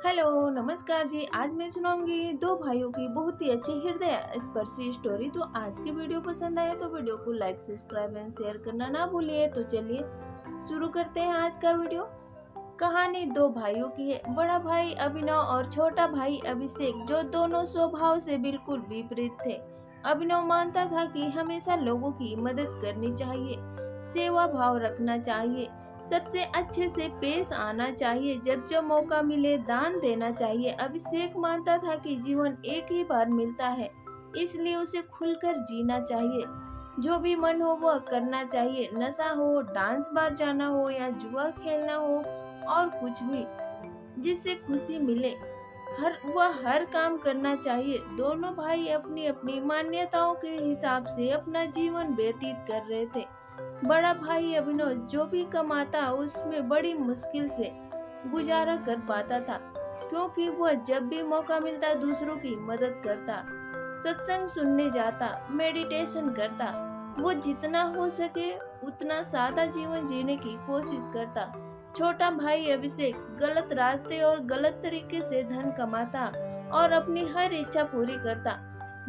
Hello नमस्कार जी। आज मैं सुनाऊंगी दो भाइयों की बहुत ही अच्छी हृदय स्पर्शी स्टोरी। तो आज की वीडियो पसंद आए तो वीडियो को लाइक सब्सक्राइब एंड शेयर करना ना भूलिए। तो चलिए शुरू करते हैं आज का वीडियो। कहानी दो भाइयों की है। बड़ा भाई अभिनव और छोटा भाई अभिषेक, जो दोनों स्वभाव से बिल्कुल विपरीत थे। अभिनव मानता था कि हमेशा लोगों की मदद करनी चाहिए, सेवा भाव रखना चाहिए, सबसे अच्छे से पेश आना चाहिए, जब जब मौका मिले दान देना चाहिए। अभिषेक मानता था कि जीवन एक ही बार मिलता है, इसलिए उसे खुलकर जीना चाहिए। जो भी मन हो वह करना चाहिए, नशा हो, डांस बार जाना हो या जुआ खेलना हो और कुछ भी जिससे खुशी मिले, हर काम करना चाहिए। दोनों भाई अपनी अपनी मान्यताओं के हिसाब से अपना जीवन व्यतीत कर रहे थे। बड़ा भाई अभिनव जो भी कमाता उसमें बड़ी मुश्किल से गुजारा कर पाता था, क्योंकि वह जब भी मौका मिलता दूसरों की मदद करता, सत्संग सुनने जाता, मेडिटेशन करता। वो जितना हो सके उतना सादा जीवन जीने की कोशिश करता। छोटा भाई अभिषेक गलत रास्ते और गलत तरीके से धन कमाता और अपनी हर इच्छा पूरी करता।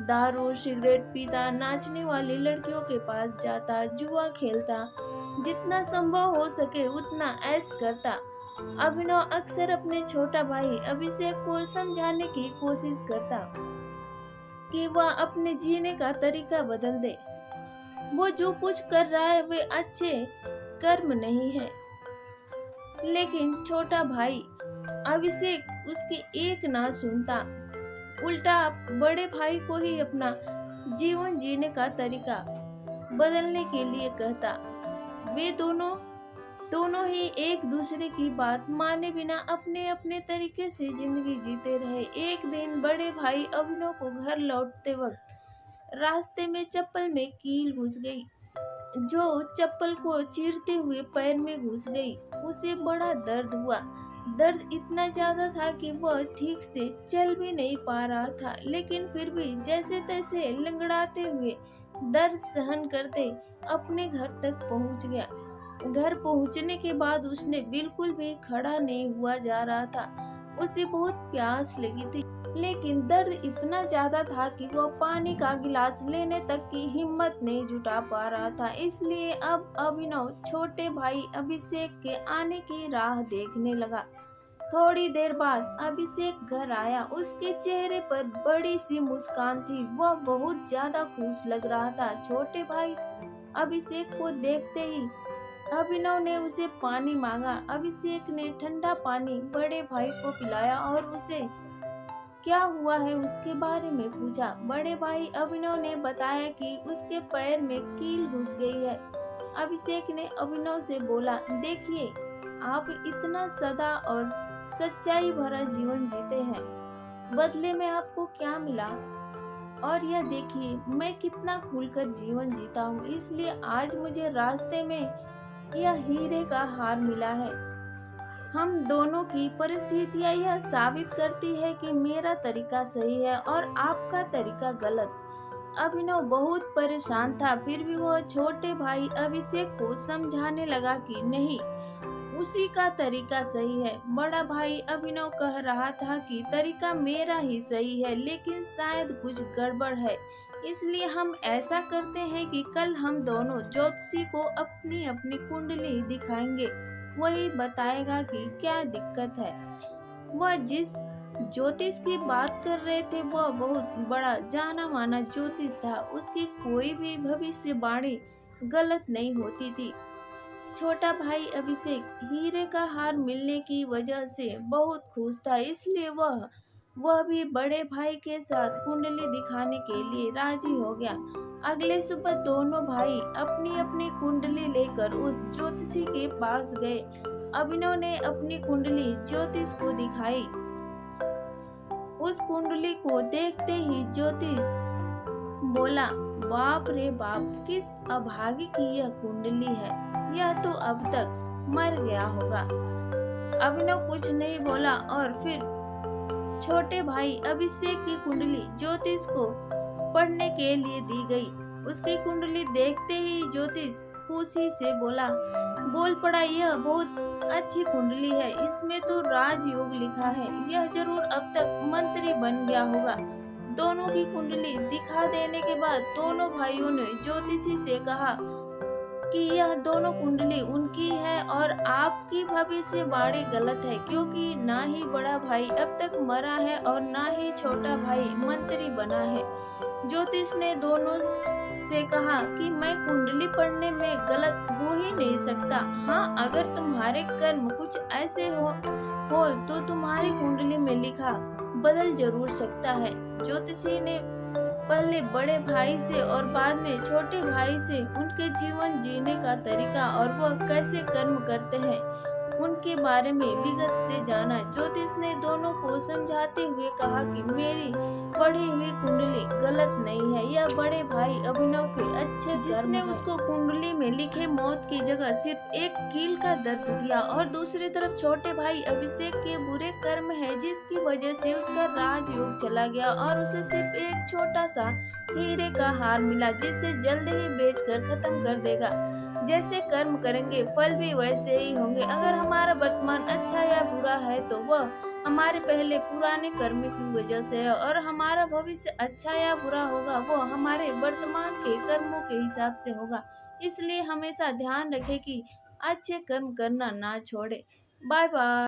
दारू सिगरेट पीता, नाचने वाली लड़कियों के पास जाता, जुआ खेलता, जितना संभव हो सके उतना ऐश करता। अभिनव अक्सर अपने छोटा भाई अभिषेक को समझाने की कोशिश करता कि वह अपने जीने का तरीका बदल दे। वो जो कुछ कर रहा है वे अच्छे कर्म नहीं है। लेकिन छोटा भाई अभिषेक उसकी एक ना सुनता, उल्टा बड़े भाई को ही अपना जीवन जीने का तरीका बदलने के लिए कहता। वे दोनों ही एक दूसरे की बात माने बिना अपने अपने तरीके से जिंदगी जीते रहे। एक दिन बड़े भाई अभिनव को घर लौटते वक्त रास्ते में चप्पल में कील घुस गई, जो चप्पल को चीरते हुए पैर में घुस गई। उसे बड़ा दर्द हुआ। दर्द इतना ज्यादा था कि वह ठीक से चल भी नहीं पा रहा था, लेकिन फिर भी जैसे तैसे लंगड़ाते हुए दर्द सहन करते अपने घर तक पहुंच गया। घर पहुंचने के बाद उसने बिल्कुल भी खड़ा नहीं हुआ जा रहा था। उसे बहुत प्यास लगी थी, लेकिन दर्द इतना ज्यादा था कि वह पानी का गिलास लेने तक की हिम्मत नहीं जुटा पा रहा था। इसलिए अब अभिनव छोटे भाई अभिषेक के आने की राह देखने लगा। थोड़ी देर बाद अभिषेक घर आया। उसके चेहरे पर बड़ी सी मुस्कान थी। वह बहुत ज्यादा खुश लग रहा था। छोटे भाई अभिषेक को देखते ही अभिनव ने उसे पानी मांगा। अभिषेक ने ठंडा पानी बड़े भाई को पिलाया और उसे क्या हुआ है उसके बारे में पूछा। बड़े भाई अभिनव ने बताया कि उसके पैर में कील घुस गई है। अभिषेक ने अभिनव से बोला, देखिए आप इतना सदा और सच्चाई भरा जीवन जीते हैं, बदले में आपको क्या मिला? और यह देखिए मैं कितना खुलकर जीवन जीता हूँ, इसलिए आज मुझे रास्ते में यह हीरे का हार मिला है। हम दोनों की परिस्थितियां यह साबित करती है कि मेरा तरीका सही है और आपका तरीका गलत। अभिनव बहुत परेशान था, फिर भी वह छोटे भाई अभिषेक को समझाने लगा कि नहीं, उसी का तरीका सही है। बड़ा भाई अभिनव कह रहा था कि तरीका मेरा ही सही है, लेकिन शायद कुछ गड़बड़ है। इसलिए हम ऐसा करते हैं कि कल हम दोनों ज्योतिषी को अपनी अपनी कुंडली दिखाएंगे, वही बताएगा कि क्या दिक्कत है। वह जिस ज्योतिष की बात कर रहे थे वह बहुत बड़ा जाना माना ज्योतिष था। उसकी कोई भी भविष्यवाणी गलत नहीं होती थी। छोटा भाई अभिषेक हीरे का हार मिलने की वजह से बहुत खुश था, इसलिए वह भी बड़े भाई के साथ कुंडली दिखाने के लिए राजी हो गया। अगले सुबह दोनों भाई अपनी अपनी कुंडली लेकर उस ज्योतिषी के पास गए। अभिनव ने अपनी कुंडली ज्योतिष को दिखाई। उस कुंडली को देखते ही ज्योतिष बोला, बाप रे बाप, किस अभागी की यह कुंडली है, यह तो अब तक मर गया होगा। अभिनव कुछ नहीं बोला और फिर छोटे भाई अभिषेक की कुंडली ज्योतिष को पढ़ने के लिए दी गई। उसकी कुंडली देखते ही ज्योतिष खुशी से बोल पड़ा, यह बहुत अच्छी कुंडली है, इसमें तो राजयोग लिखा है, यह जरूर अब तक मंत्री बन गया होगा। दोनों की कुंडली दिखा देने के बाद दोनों भाइयों ने ज्योतिषी से कहा कि यह दोनों कुंडली उनकी है और आपकी भविष्यवाणी गलत है, क्योंकि ना ही बड़ा भाई अब तक मरा है और ना ही छोटा भाई मंत्री बना है। ज्योतिष ने दोनों से कहा कि मैं कुंडली पढ़ने में गलत हो ही नहीं सकता। हाँ, अगर तुम्हारे कर्म कुछ ऐसे हो तो तुम्हारी कुंडली में लिखा बदल जरूर सकता है। ज्योतिषी ने पहले बड़े भाई से और बाद में छोटे भाई से उनके जीवन जीने का तरीका और वह कैसे कर्म करते हैं उनके बारे में विगत से जाना। ज्योतिष ने दोनों को समझाते हुए कहा कि मेरी पढ़ी हुई कुंडली गलत नहीं है। यह बड़े भाई अभिनव के अच्छे जिसने उसको कुंडली में लिखे मौत की जगह सिर्फ एक कील का दर्द दिया, और दूसरी तरफ छोटे भाई अभिषेक के बुरे कर्म है जिसकी वजह से उसका राजयोग चला गया और उसे सिर्फ एक छोटा सा हीरे का हार मिला जिसे जल्द ही बेचकर खत्म कर देगा। जैसे कर्म करेंगे फल भी वैसे ही होंगे। अगर हमारा वर्तमान अच्छा या बुरा है तो वह हमारे पहले पुराने कर्म की वजह से है, और हमारा भविष्य अच्छा या बुरा होगा वो हमारे वर्तमान के कर्मों के हिसाब से होगा। इसलिए हमेशा ध्यान रखें कि अच्छे कर्म करना ना छोड़े। Bye bye.